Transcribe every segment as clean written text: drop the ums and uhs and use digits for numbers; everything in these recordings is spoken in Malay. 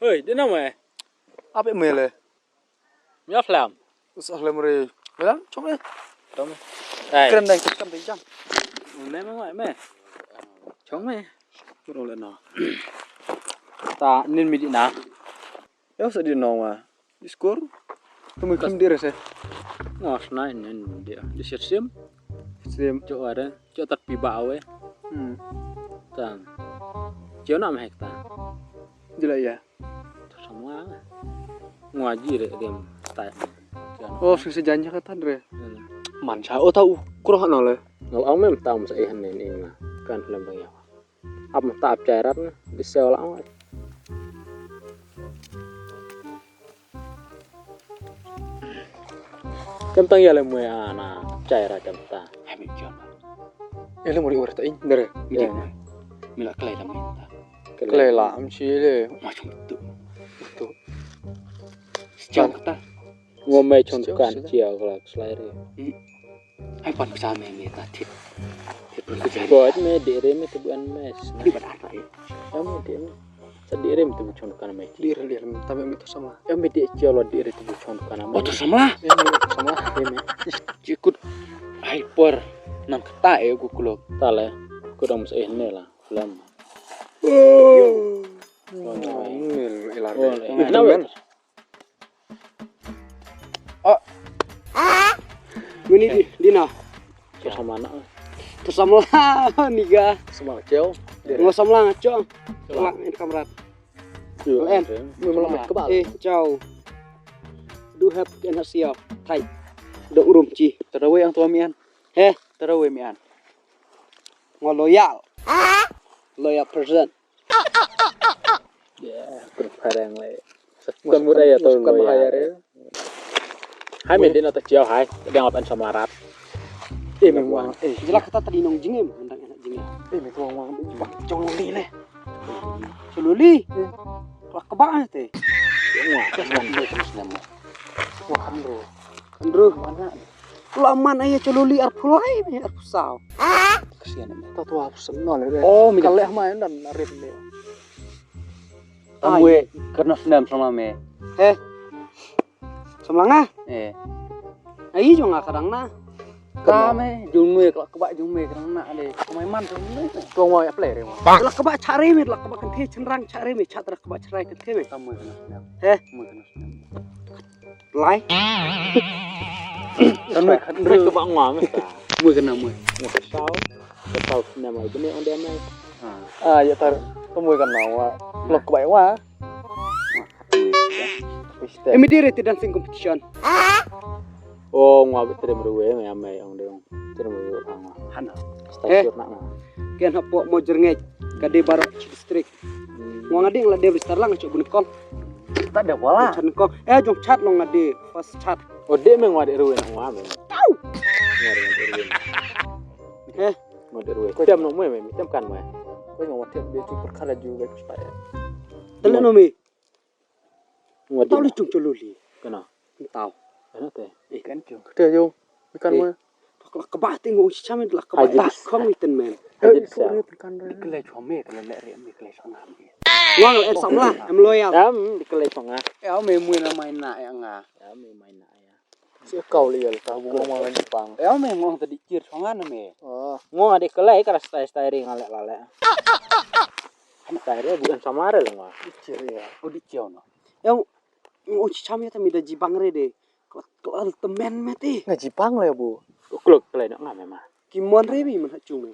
Ơi, đến đâu mày? Apa mele? Nhóc làm. Usah lemre. Ya, coba. Đúng. Đây. Keren deh, keren deh jam. Lấy mấy ngoại mày. Chống mày. Cái đồ lên nào. Ta nên mình đi nào. Ya usah di nong mà. Diskur. Temu kim dire se. Ngọt này nên dia. Di xiêm. Sim. Chỗ ở đây, chỗ tật bị bão ấy. Tang. Chiếu nào mà ta. Jela ya. Semua. Ngoài gì đấy điểm tại. Oh, sejanji kata dire. Man sa oh tahu kurang hak nole. Ngọc ống mấy tao mà sẽ hình này mà cần làm bằng nhau. Ấp mà tạp chạy rất đi sell lắm. Chấm tăng giờ là 10 na chạy ra chấm ta. Hai mình chọn. Ele mau diurut aing dire. Iya. Mila kelai lam minta. Kelai lam chile. Macam itu. Itu. Sejauh kata. Ngomai contohkan chiều là slide. Hai pan besar me ta thịt. Thịt pun kejadian. Buat me dire me tu bukan mes. Di pada apa ya? Kamu dia me. Sedire me tu contohkan me. Dire tapi itu sama. Kamu dia chiều là dire tu contohkan me. Oh, tu sama lah. Sama dia me. Ikut hyper nam kata ya gue kulok. Ta le. Kurang mesti ini lah. Film. Ilar. Ini Dina. Sama anak. Tersama lah niga. Sama kecil. Nggak sama lah ngaco. Kelak ini kamrat. Em. Memang ke bawah. Ciao. Du have kena siap. Thai. Đậu rùm chi. Terawe yang tua mian. He. Terawe mian. Ngồi loyal. Loyal person. Ya, berbarang le. Bukan mudah ya tuh loyal. Hai mình đến là ta chiều hai đang ngọc ăn sầm rát. Memang. Jelas kata tadi nong jingem, hendang enak jingem. Memang tuang wang jong loli le. Loli. Kelak kebaan teh. Wah, terus nama. Wah, Andro mana? Laman aja celuli arpulai me arpusau. Kesian em. Tahu tuh harus senol le. Oh, mi kaleh main dan arif le. Amwe karena senam sama me. Semlanga? Ai jo nga kadang na. Kame jung me kelak kebak jung me kadang na le. Kumai man tuh me. Tuang mau apply re. Kelak kebak cari me, kelak kebak kenthe cenrang cari me, cat kelak kebak cerai kenthe me. Kamu kena senam. Kamu kena senam. Lai. Kan me kebak ngwa me ta. Mu kena mu. Sao? Sao senam ai bene on dem ai. Ya tar kamu kena wa. Kelak kebak wa. Immediate dancing competition. Oh, ngwa betre meruwe me ame on dem. Betre meruwe angwa. Hana. Stasiun nak mah. Kian hapo mo jernge kade barok distrik. Ngwa ngadi ngla de besar lang cok bunekong. Tak ada bola. Chat nekong. Jong chat long ngadi first chat. Oh, dia me ngwa de ruwe nak ngwa me. Tahu. Ngwa de ruwe. Ngwa de ruwe. Tiam no me tiam kan me. Kau ngwa tiam dia tu perkara juga cepat. Tele no me. Ngwa Tahu lu cung coluli. Kena. Tahu. Enak teh. Ikan cung. Dia yo. Ikan me. Kelak kebak tinggal si camen kelak kebak. Kong iten men. Haji sa. Dikelai chome kalau lek re me kelai sana me. Wang el samlah em loyal. Dikelai songa. Me mui na main na ya nga. Me main nak ya. Si kau lial kau ngomong orang Jepang. Me ngong tadi cir songa na me. Oh, ngong dikelai kara stay ngalek lalek. Stay bukan samare lah ngah. Cir ya. Oh di ciao no. Ngong si camen ta mi da jibang re de. Kelak temen me ti. Ngaji pang lah bu. Kluk kelai nak ngah memang. Kimon re bi man hacung me.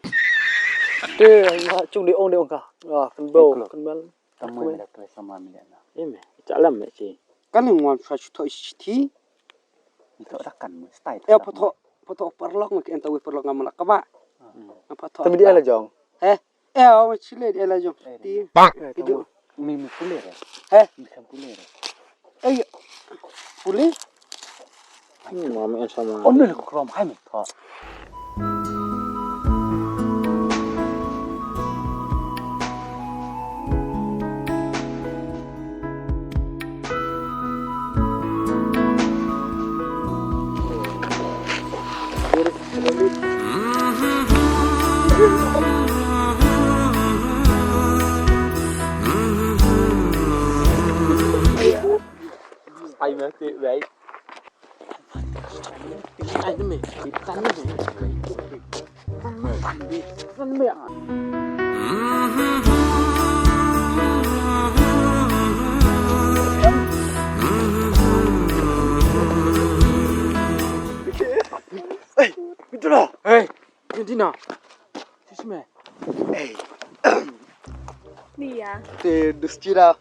Chung di ong ka. Kan bau kan bal. Kamu ada kelai sama me na. Ime, calam me si. Kan ngwan fresh to ti. Itu rakan me style. Foto perlok me enta we perlok ngam lak kaba. Foto. Tapi dia lah jong. Chile dia lah jong. Ti. Itu Mi pule re. Mi pule re. Pule? Mami sama. Oh, ni krom hai me tho. Pai mati baik. Ai me, tan me. Tan me. Itu lah. Dina. Sisme. Dia. Te duscira.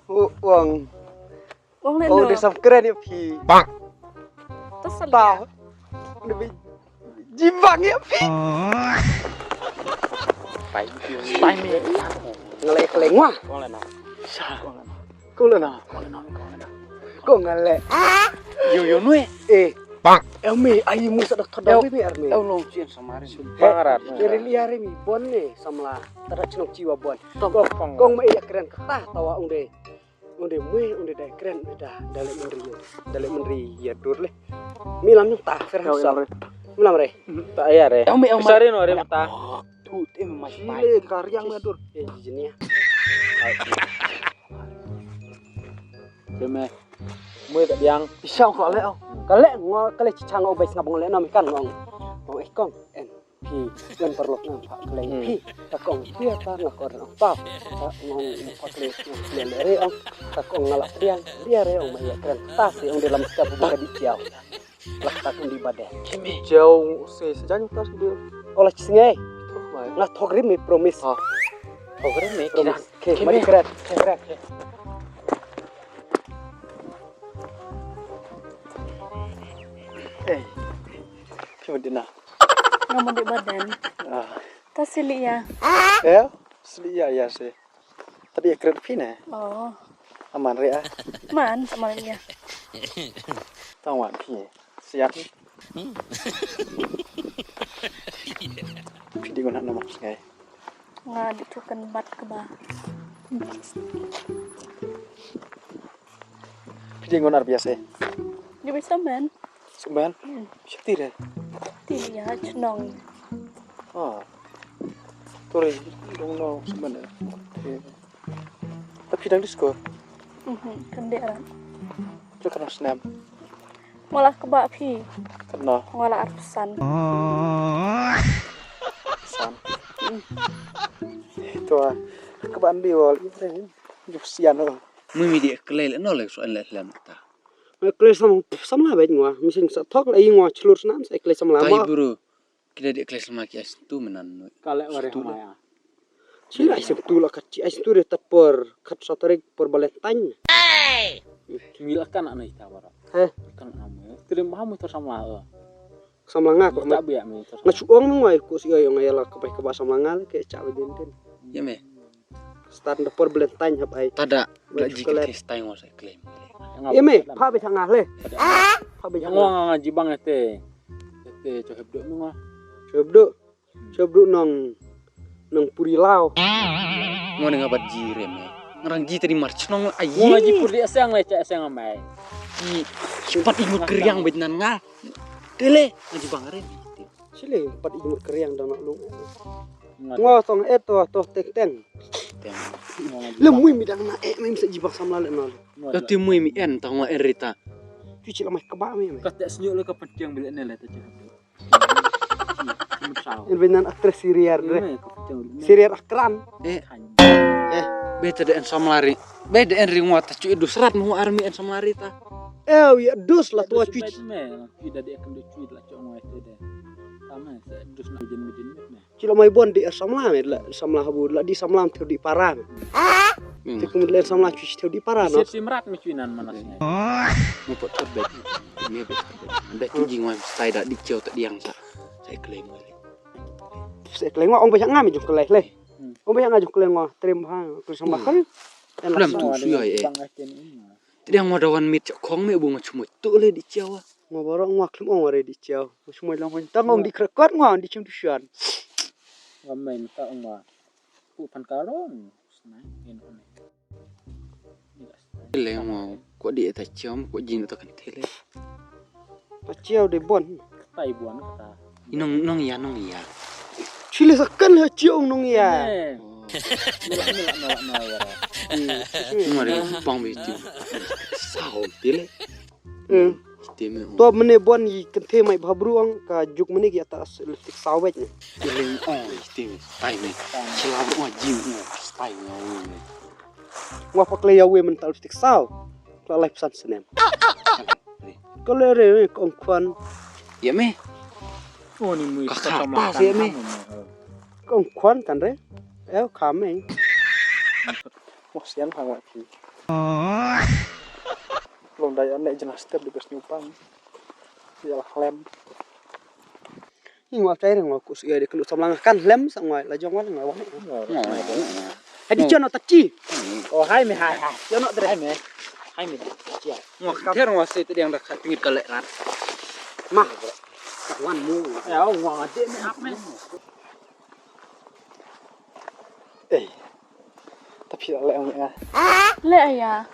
Uang. Wong le Oh, no. dia sam keren ya pi. Terus Tahu. Lebih jimbang ya pi. Pai me. Ngelek-ngelek wah. Con là nào? Kau lah nak. Kau ngelek. Yo nuôi. Elmi, ayi musa dah thodau mi armi. Long chuyện samarin. Pangarat. Kiri liari mi bon ni samla. Tara chinok jiwa bon. Kong ma iya keren kata tawa unde. Unde mui unde dai keren dah dale menri ya dur le. Mi lam nyong ta fer hasal. Mi lam re. Tak ya re. Elmi Sari no re mata. Tu tem mas pai. Karyang ma dur. Jinia. Ceme. Mui tak diang. Isau kok le au. Kale ngo kale cicang au bai ngabong le nam kan ngong. Ngong kong en pi kan perlok nam pak kleng pi. Ta kong pi ta ngakor ang pap. Ta ngong pak le nglen re au. Ta kong ngalak diang dia re au mai keren ta si ang dalam setiap buka di ciao. Lah ta kun di badan. Jauh sejauh tas dia. Olah cisngai. Tuh mai. Lah thogri mi promise. Kau keren me. Promise. Ke mari keren. Keren. Cuma dina. ngomong di badan. Tas sili ya. Selia ya sih. Tadi ya keren pina. Oh, Aman re ah. man sama dia. Tawang pi. Siap. Pidi guna nama ngai. Nga ditukan bat ke ba. Pidi guna biasa. Di bisa man. Sumban. Syakti re. Ti ya cenong. Tore dong no sumban. Tapi dang disko. Kenderan. Itu kena snap. Malah ke ba pi. Kena Malah arsan. san. Itu kebaan biol ini. Jusian lo. Mui dia kelele no lek soal lek lam ta. Kle samla bai ngwa. Mising sa thok lai ngwa chlur snam sa kle samla Tai ma. buru. Kita dia kelas lama ki as tu menan. Kale ware maya. Sila isem tu la kaci as tu re tapor khat satarik por balentany. Mila kan anai tawara. Kan amu. Terima hamu tersama. Samla nga ko Tak biak mi tersama. ngacuong ngwa ku si yo ngayala ka bai ka ba samla nga ke cha den den. Ya me. Start the por balentany hab ai. Tada dak jika tes tai ngwa sa klaim. Ye me pha be thang le. Pha be Yang thang. ngong ngaji bang ete. Ete coheb dok ngwa. Coba nong puri lao. Ngo dengan bat jire me. Ngarang ji tadi march nong Ngong ayi. ngaji puri asang le cak asang amai. Ki cepat imut keriang betnan nga. Dele ngaji bangare. Sile empat imut keriang dan nak lu. Ngwa tong eto to tek teng. Lemui midang na mem se jibak samla le nol. Kau timui mi en tang wa erita. Cuci lamai kebak me. Kata senyuk le kepetiang bilik ne le ta cak. En benan aktris Siriar dre. Siriar akran. Beta de en samlari. Beda en ring wa ta cu edu serat mu armi en samlari ta. Ya dus lah tua cuci. Tidak dia akan cuci lah cok mau itu deh. Sama dus nak jen me. Cila mai bon di samla me la samla habu la di samla teu di parah. Te kemudian samla cuci teu di parah no. Si merat me cuinan manasnya. Mu pot terbet. Me bet. Anda kijing wa stai dak di ciau tak diang sa. Saya klaim le. Se kelengwa ong banyak ngami juk keleh le. Ong banyak ngaju kelengwa terima ku samla kan. Lam tu suyai Tidak mau dawan mit kong me bunga cuma tu le di ciau. Ngwa borong ngwa klem ong are di ciao. Semua lang pun tangong di krekot ngwa di cum tusian. Ngamen ta ngwa. Ku pan karong. Senai in one. Le mau kok di eta ciau kok jin ta kan tele. Ciao de bon. Tai buan kata. Nong ya. Chile sakan ha ciao nong ya. Nolak ya. Mari pang beti. Sao tile. Time. Tua mene bon yi kenthe mai babruang ka juk mene ki atas lipstick sawet ni. Tile time. Tai me. Selalu mah jiu tai ngau. Ngwa pakle ya we mental lipstick saw. Kla live pesan senem. Kalau re kong kwan Ya me. Oh ni mui Kakak sama apa sih, Mi? kong kwan kan re. Kame. Wah sian hangat ki. Long daya nek jelas step di bes nyupang. Yalah lem. Ngwa cai ngwa ku sia de kelu samlang kan lem sangwai la jongwan ngwa wan. Hadi jono tachi. Oh hai me hai hai. Jono dre hai me. Hai me. Ya. Ter ngwa se tadi yang dak pingit kelek kan. Mah. Kawan mu. Ya ngwa ade me ap me. Tapi lẹ ông nha. Le ya.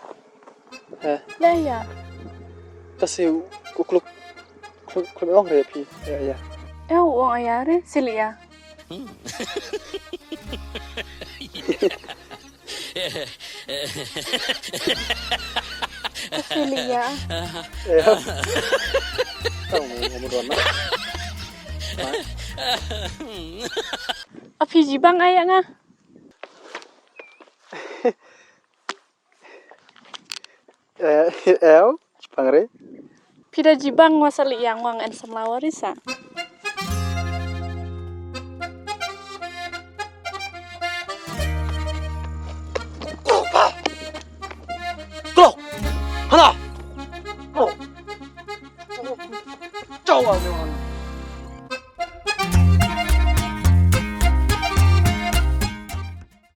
Hả? Le ya. Ta siêu của club ông rệp gì? Ya. Uang ayah re sili ya. Sili ya. Ya. Tahu ngomong doang. Api jibang ayah nga. El, Jepang re. Pida jibang wasali yang wang en semlawarisa.